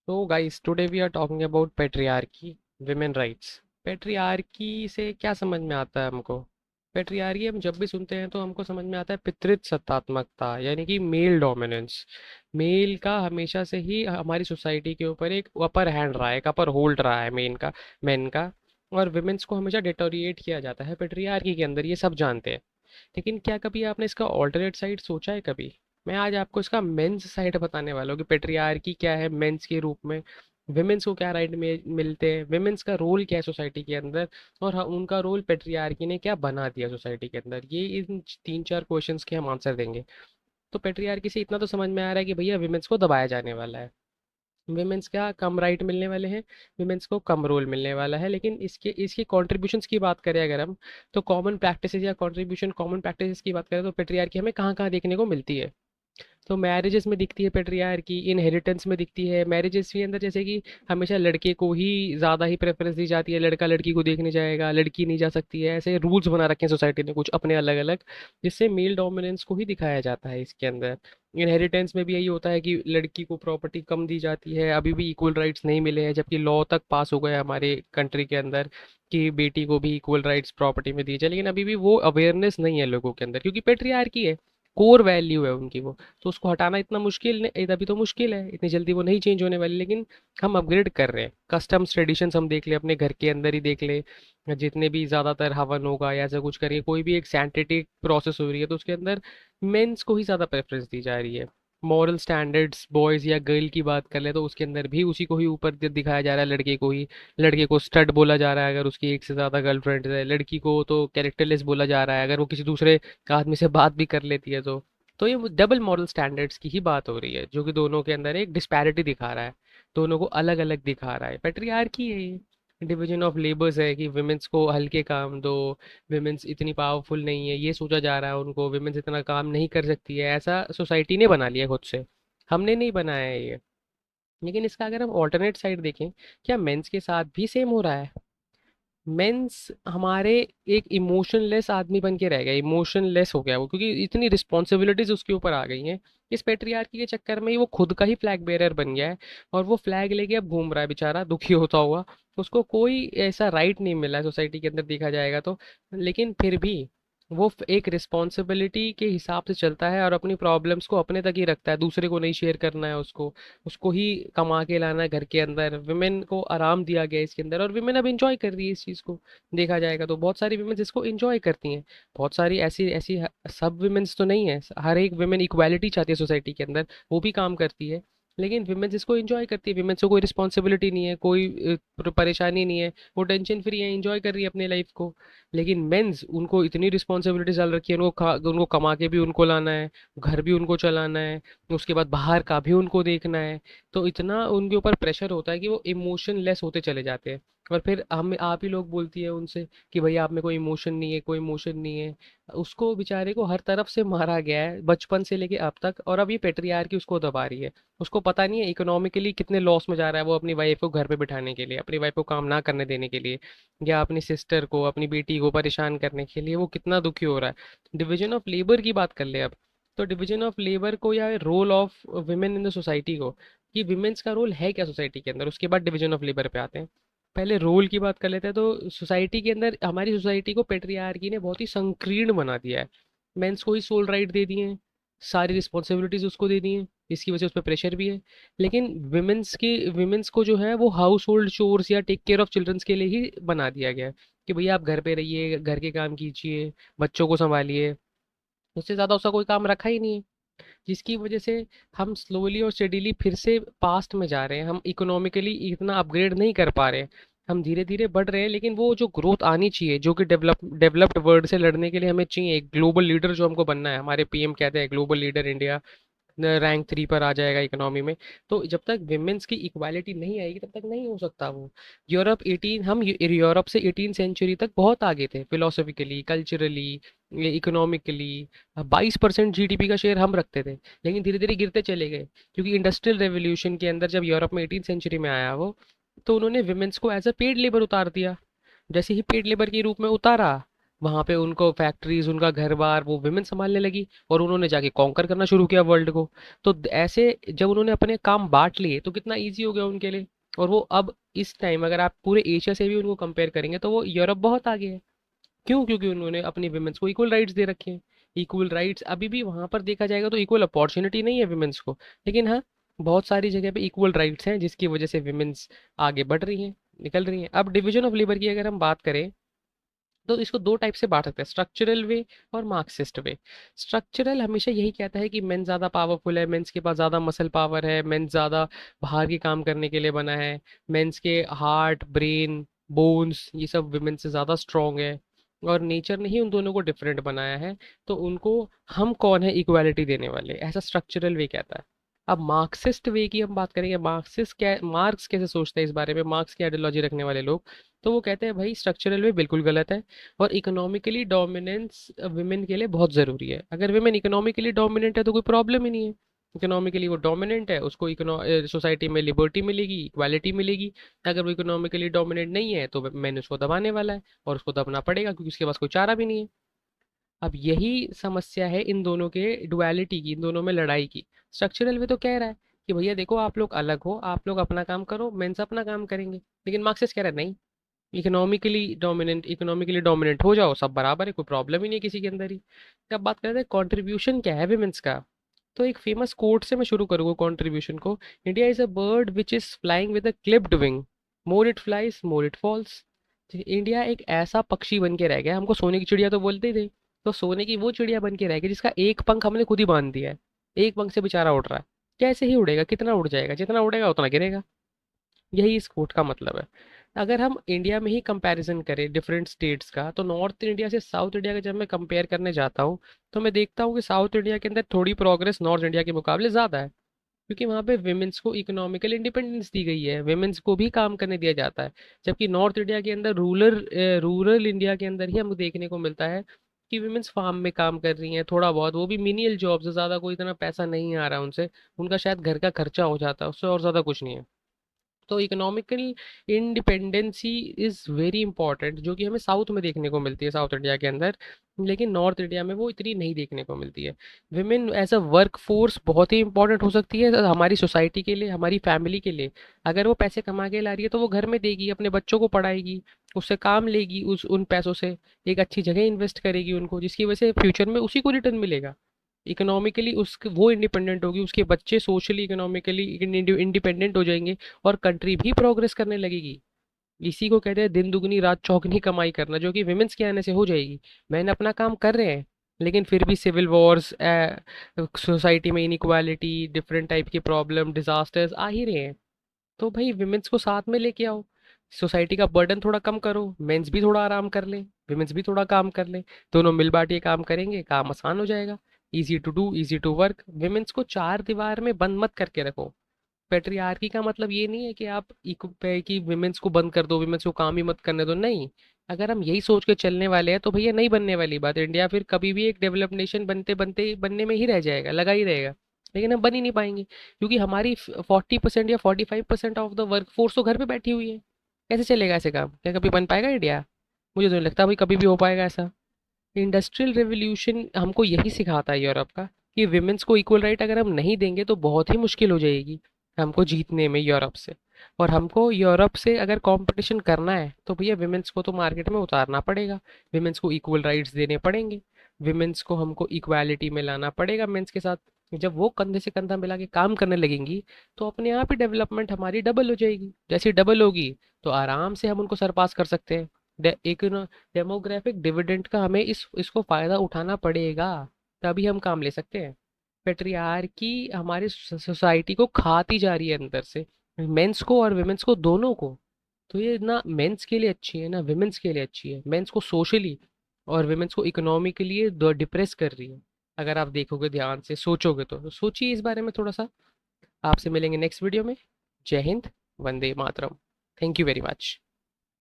So guys, today we are talking about patriarchy, women rights. Patriarchy से क्या समझ में आता है हमको? पेट्रियार्की हम जब भी सुनते हैं तो हमको समझ में आता है पितृत्व सत्तात्मकता, यानी कि मेल डोमिनेंस। मेल का हमेशा से ही हमारी सोसाइटी के ऊपर एक अपर हैंड रहा है, एक अपर होल्ड रहा है मेन का। और विमेंस को हमेशा डिटोरिएट किया जाता है पेट्रियार्की के अंदर, ये सब जानते हैं। लेकिन क्या कभी आपने इसका ऑल्टरनेट साइड सोचा है कभी? मैं आज आपको इसका मेंस साइड बताने वाला हूँ कि पेट्रियार्की क्या है मेंस के रूप में, विमेंस को क्या राइट में मिलते हैं, विमेंस का रोल क्या है सोसाइटी के अंदर, और उनका रोल पेट्रियार्की ने क्या बना दिया सोसाइटी के अंदर। ये इन तीन चार क्वेश्चंस के हम आंसर देंगे। तो पेट्रियार्की से इतना तो समझ में आ रहा है कि भैया विमेंस को दबाया जाने वाला है, विमेंस क्या कम राइट मिलने वाले हैं, विमेंस को कम रोल मिलने वाला है। लेकिन इसके इसके कॉन्ट्रीब्यूशंस की बात करें अगर हम, तो कॉमन प्रैक्टिसेस या कॉमन प्रैक्टिसेस की बात करें तो पेट्रियार्की हमें कहाँ कहाँ देखने को मिलती है। तो मैरिजेस में दिखती है पेट्रियार्की, इनहेरिटेंस में दिखती है, मैरिजेस के अंदर जैसे कि हमेशा लड़के को ही ज़्यादा ही प्रेफरेंस दी जाती है, लड़का लड़की को देखने जाएगा, लड़की नहीं जा सकती है, ऐसे रूल्स बना रखे हैं सोसाइटी ने कुछ अपने अलग अलग, जिससे मेल डोमिनेंस को ही दिखाया जाता है इसके अंदर। इनहेरिटेंस में भी यही होता है कि लड़की को प्रॉपर्टी कम दी जाती है, अभी भी इक्वल राइट्स नहीं मिले हैं, जबकि लॉ तक पास हो गया हमारे कंट्री के अंदर कि बेटी को भी इक्वल राइट्स प्रॉपर्टी में दी जाए, लेकिन अभी भी वो अवेयरनेस नहीं है लोगों के अंदर, क्योंकि पेट्रियार्की है, कोर वैल्यू है उनकी वो। तो उसको हटाना इतना मुश्किल नहीं, अभी तो मुश्किल है, इतनी जल्दी वो नहीं चेंज होने वाली। लेकिन हम अपग्रेड कर रहे हैं, कस्टम्स ट्रेडिशंस हम देख ले, अपने घर के अंदर ही देख ले, जितने भी ज़्यादातर हवन होगा या ऐसा कुछ करिए, कोई भी एक सैनिटेटिक प्रोसेस हो रही है तो उसके अंदर मेंस को ही ज़्यादा प्रेफरेंस दी जा रही है। मॉरल स्टैंडर्ड्स बॉयज़ या गर्ल की बात कर ले तो उसके अंदर भी उसी को ही ऊपर दिखाया जा रहा है, लड़के को ही। लड़के को स्टड बोला जा रहा है अगर उसकी एक से ज़्यादा गर्लफ्रेंड है, लड़की को तो कैरेक्टरलेस बोला जा रहा है अगर वो किसी दूसरे आदमी से बात भी कर लेती है तो ये डबल मॉरल स्टैंडर्ड्स की ही बात हो रही है, जो कि दोनों के अंदर एक डिस्पैरिटी दिखा रहा है, दोनों को अलग अलग दिखा रहा है। पेट्रियार्की है ये, डिवीजन ऑफ लेबर्स है कि विमेंस को हल्के काम दो, विमेंस इतनी पावरफुल नहीं है ये सोचा जा रहा है उनको, विमेंस इतना काम नहीं कर सकती है, ऐसा सोसाइटी ने बना लिया खुद से, हमने नहीं बनाया है ये। लेकिन इसका अगर हम ऑल्टरनेट साइड देखें, क्या मेंस के साथ भी सेम हो रहा है? मेंस हमारे एक इमोशनलेस आदमी बन के रह गया, इमोशनलेस हो गया वो, क्योंकि इतनी रिस्पॉन्सिबिलिटीज उसके ऊपर आ गई हैं। इस पेट्रियार्की के चक्कर में ही वो खुद का ही फ्लैग बेरर बन गया है, और वो फ्लैग लेके अब घूम रहा है बेचारा दुखी होता हुआ। उसको कोई ऐसा राइट नहीं मिला है सोसाइटी के अंदर देखा जाएगा तो। लेकिन फिर भी वो एक रिस्पॉन्सिबिलिटी के हिसाब से चलता है और अपनी प्रॉब्लम्स को अपने तक ही रखता है, दूसरे को नहीं शेयर करना है उसको, उसको ही कमा के लाना है घर के अंदर। विमेन को आराम दिया गया है इसके अंदर, और विमेन अब इंजॉय कर रही है इस चीज़ को। देखा जाएगा तो बहुत सारी विमेन इसको इंजॉय करती हैं, बहुत सारी ऐसी ऐसी सब विमेन्स तो नहीं है, हर एक विमेन इक्वालिटी चाहती है सोसाइटी के अंदर, वो भी काम करती है। लेकिन विमेन्स इसको इंजॉय करती है, विमेन्स को कोई रिस्पॉन्सिबिलिटी नहीं है, कोई परेशानी नहीं है, वो टेंशन फ्री है, इंजॉय कर रही है अपने लाइफ को। लेकिन मेंस, उनको इतनी रिस्पॉन्सिबिलिटीज डाल रखी है, उनको कमा के भी उनको लाना है, घर भी उनको चलाना है, उसके बाद बाहर का भी उनको देखना है। तो इतना उनके ऊपर प्रेशर होता है कि वो इमोशन लेस होते चले जाते हैं। और फिर हम आप ही लोग बोलती है उनसे कि भैया आप में कोई इमोशन नहीं है, कोई इमोशन नहीं है। उसको बेचारे को हर तरफ से मारा गया है बचपन से लेके अब तक, और अब ये पेट्रियार्की उसको दबा रही है। उसको पता नहीं है इकोनॉमिकली कितने लॉस में जा रहा है वो, अपनी वाइफ को घर पे बिठाने के लिए, अपनी वाइफ को काम ना करने देने के लिए, या अपनी सिस्टर को, अपनी बेटी को परेशान करने के लिए वो कितना दुखी हो रहा है। डिवीजन ऑफ लेबर की बात कर ले अब, तो डिवीजन ऑफ लेबर को या role of women in the society को, कि विमेंस का रोल है क्या सोसाइटी के अंदर, उसके बाद डिवीजन ऑफ लेबर पे आते हैं। पहले रोल की बात कर लेते हैं, तो सोसाइटी के अंदर हमारी सोसाइटी को पेट्रियार्की ने बहुत ही संकीर्ण बना दिया है। मेंस को ही सोल राइट दे दिए हैं, सारी रिस्पॉन्सिबिलिटीज उसको दे दी हैं, इसकी वजह से उस पर प्रेशर भी है। लेकिन विमेंस को जो है वो हाउस होल्ड चोर्स या टेक केयर ऑफ चिल्ड्रंस के लिए ही बना दिया गया है, कि भैया आप घर पे रहिए, घर के काम कीजिए, बच्चों को संभालिए, उससे ज़्यादा उसका कोई काम रखा ही नहीं है। जिसकी वजह से हम स्लोली और स्टेडीली फिर से पास्ट में जा रहे हैं, हम इकोनॉमिकली इतना अपग्रेड नहीं कर पा रहे हैं। हम धीरे धीरे बढ़ रहे हैं, लेकिन वो जो ग्रोथ आनी चाहिए, जो कि डेवलप्ड वर्ल्ड से लड़ने के लिए हमें चाहिए, एक ग्लोबल लीडर जो हमको बनना है, हमारे पीएम कहते हैं ग्लोबल लीडर इंडिया रैंक 3 पर आ जाएगा इकोनॉमी में। तो जब तक विमेंस की इक्वालिटी नहीं आएगी तब तक नहीं हो सकता वो। यूरोप से 18 सेंचुरी तक बहुत आगे थे, फिलोसफिकली, कल्चरली, इकोनॉमिकली। 22% जीडीपी का शेयर हम रखते थे, लेकिन धीरे धीरे गिरते चले गए, क्योंकि इंडस्ट्रियल रेवोल्यूशन के अंदर जब यूरोप में 18 सेंचुरी में आया वो, तो उन्होंने विमेंस को एज अ पेड लेबर उतार दिया। जैसे ही पेड लेबर के रूप में उतारा, वहां पे उनको फैक्ट्रीज, उनका घर बार वो विमेन संभालने लगी, और उन्होंने जाके कॉन्कर करना शुरू किया वर्ल्ड को। तो ऐसे जब उन्होंने अपने काम बांट लिए तो कितना ईजी हो गया उनके लिए। और वो अब इस टाइम अगर आप पूरे एशिया से भी उनको कंपेयर करेंगे तो वो यूरोप बहुत आगे है। क्यों? क्योंकि उन्होंने अपनी विमेंस को इक्वल राइट्स दे रखे हैं। इक्वल राइट्स अभी भी वहां पर देखा जाएगा तो इक्वल अपॉर्चुनिटी नहीं है विमेंस को, लेकिन हाँ, बहुत सारी जगह पे इक्वल राइट्स हैं जिसकी वजह से विमेंस आगे बढ़ रही हैं, निकल रही हैं। अब डिवीजन ऑफ लेबर की अगर हम बात करें तो इसको दो टाइप से बांट सकते हैं, स्ट्रक्चरल वे और मार्क्सिस्ट वे। स्ट्रक्चरल हमेशा यही कहता है कि मेन ज़्यादा पावरफुल है, मेंस के पास ज़्यादा मसल पावर है, मेंस ज़्यादा बाहर के काम करने के लिए बना है, मेंस के हार्ट, ब्रेन, बोन्स ये सब विमेन से ज़्यादा स्ट्रांग है, और नेचर ने ही उन दोनों को डिफरेंट बनाया है। तो उनको हम कौन है इक्वालिटी देने वाले, ऐसा स्ट्रक्चरल वे कहता है। अब मार्क्सिस्ट वे की हम बात करेंगे, मार्क्सिस्ट क्या, मार्क्स कैसे सोचते हैं इस बारे में, मार्क्स की आइडियोलॉजी रखने वाले लोग। तो वो कहते हैं भाई स्ट्रक्चरल वे बिल्कुल गलत है, और इकोनॉमिकली डोमिनेंस वुमेन के लिए बहुत ज़रूरी है। अगर वुमेन इकोनॉमिकली डोमिनेंट है तो कोई प्रॉब्लम ही नहीं है। इकोनॉमिकली वो डोमिनेंट है, उसको सोसाइटी में लिबर्टी मिलेगी, इक्वालिटी मिलेगी। अगर वो इकोनॉमिकली डोमिनेंट नहीं है तो मैंने उसको दबाने वाला है, और उसको दबना पड़ेगा क्योंकि उसके पास कोई चारा भी नहीं है। अब यही समस्या है इन दोनों के डुअलिटी की, इन दोनों में लड़ाई की। स्ट्रक्चरल वे तो कह रहा है कि भैया देखो आप लोग अलग हो, आप लोग अपना काम करो, मेंस अपना काम करेंगे। लेकिन मार्क्सिस्ट कह रहा है नहीं, इकोनॉमिकली डोमिनेंट हो जाओ, सब बराबर है, कोई प्रॉब्लम ही नहीं है किसी के अंदर ही। अब बात करते हैं कंट्रीब्यूशन क्या है विमेंस का। तो एक फेमस कोट से मैं शुरू करूंगा कंट्रीब्यूशन को। India is a bird which is flying with a clipped wing, more it flies more it falls. India एक ऐसा पक्षी बन के रह गया, हमको सोने की चिड़िया तो बोलते ही थे, तो सोने की वो चिड़िया बन के रह गई जिसका एक पंख हमने खुद ही बांध दिया है। एक पंख से बेचारा उड़ रहा है। कैसे ही उड़ेगा, कितना उड़ जाएगा, जितना उड़ेगा उतना गिरेगा। यही इस कोट का मतलब है। अगर हम इंडिया में ही कंपैरिजन करें डिफरेंट स्टेट्स का, तो नॉर्थ इंडिया से साउथ इंडिया का जब मैं कंपेयर करने जाता हूँ तो मैं देखता हूँ कि साउथ इंडिया के अंदर थोड़ी प्रोग्रेस नॉर्थ इंडिया के मुकाबले ज़्यादा है, क्योंकि वहाँ पे विमेंस को इकोनॉमिकल इंडिपेंडेंस दी गई है, विमेंस को भी काम करने दिया जाता है। जबकि नॉर्थ इंडिया के अंदर रूरल इंडिया के अंदर ही हमको देखने को मिलता है कि विमेंस फार्म में काम कर रही हैं, थोड़ा बहुत, वो भी मिनियल जॉब्स, ज़्यादा कोई इतना पैसा नहीं आ रहा उनसे, उनका शायद घर का खर्चा हो जाता है उससे, और ज़्यादा कुछ नहीं है। तो economical independency is very important, जो कि हमें साउथ में देखने को मिलती है, साउथ इंडिया के अंदर। लेकिन नॉर्थ इंडिया में वो इतनी नहीं देखने को मिलती है। Women as a work force बहुत ही इंपॉर्टेंट हो सकती है हमारी सोसाइटी के लिए, हमारी फैमिली के लिए। अगर वो पैसे कमा के ला रही है तो वो घर में देगी, अपने बच्चों को पढ़ाएगी, उससे काम लेगी, उस उन पैसों से एक अच्छी जगह इन्वेस्ट करेगी उनको, जिसकी वजह से फ्यूचर में उसी को रिटर्न मिलेगा। इकोनॉमिकली उसके वो इंडिपेंडेंट होगी, उसके बच्चे सोशली इकोनॉमिकली इंडिपेंडेंट हो जाएंगे, और कंट्री भी प्रोग्रेस करने लगेगी। इसी को कहते हैं दिन दुगनी रात चौगनी कमाई करना, जो कि विमेंस के आने से हो जाएगी। मैंने अपना काम कर रहे हैं, लेकिन फिर भी सिविल वॉर्स, सोसाइटी में इनइक्वालिटी, डिफरेंट टाइप के प्रॉब्लम, डिजास्टर्स आ ही रहे हैं। तो भाई विमेंस को साथ में लेके आओ, सोसाइटी का बर्डन थोड़ा कम करो, मेंस भी थोड़ा आराम कर ले, विमेंस भी थोड़ा काम कर ले, दोनों मिल बांट के काम करेंगे, काम आसान हो जाएगा। Easy to do, easy to work. Women's को चार दीवार में बंद मत करके रखो। पेट्रियार्की का मतलब ये नहीं है कि आप कि विमेंस को बंद कर दो, विमेंस को काम ही मत करने दो, नहीं। अगर हम यही सोच के चलने वाले हैं तो भैया नहीं बनने वाली बात। इंडिया फिर कभी भी एक डेवलप्ड नेशन बनते बनते बनने में ही रह जाएगा, लगा ही रहेगा। लेकिन हम बन ही नहीं पाएंगे, क्योंकि हमारी 40% या 45% ऑफ द वर्क फोर्स तो घर पे बैठी हुई है। कैसे चलेगा ऐसे काम? क्या कभी बन पाएगा इंडिया? मुझे तो नहीं लगता भाई कभी भी हो पाएगा ऐसा। इंडस्ट्रियल रेवोल्यूशन हमको यही सिखाता है यूरोप का, कि विमेंस को इक्वल राइट अगर हम नहीं देंगे तो बहुत ही मुश्किल हो जाएगी हमको जीतने में यूरोप से। और हमको यूरोप से अगर कंपटीशन करना है तो भैया विमेंस को तो मार्केट में उतारना पड़ेगा, विमेंस को इक्वल राइट्स देने पड़ेंगे, विमेंस को हमको इक्वालिटी में लाना पड़ेगा मेंस के साथ। जब वो कंधे से कंधा मिला के काम करने लगेंगी तो अपने आप ही डेवलपमेंट हमारी डबल हो जाएगी। जैसी डबल होगी तो आराम से हम उनको सरपास कर सकते हैं। एक डेमोग्राफिक डिविडेंड का हमें इसको फायदा उठाना पड़ेगा, तभी हम काम ले सकते हैं। पेट्रियार्की हमारी सोसाइटी को खाती जा रही है अंदर से, मेंस को और वुमेन्स को, दोनों को। तो ये ना मेंस के लिए अच्छी है ना वुमेन्स के लिए अच्छी है, मेंस को सोशली और वुमेन्स को इकोनॉमिकली डिप्रेस कर रही है। अगर आप देखोगे ध्यान से सोचोगे तो सोचिए इस बारे में थोड़ा सा। आपसे मिलेंगे नेक्स्ट वीडियो में। जय हिंद, वंदे मातरम। Thank you very much.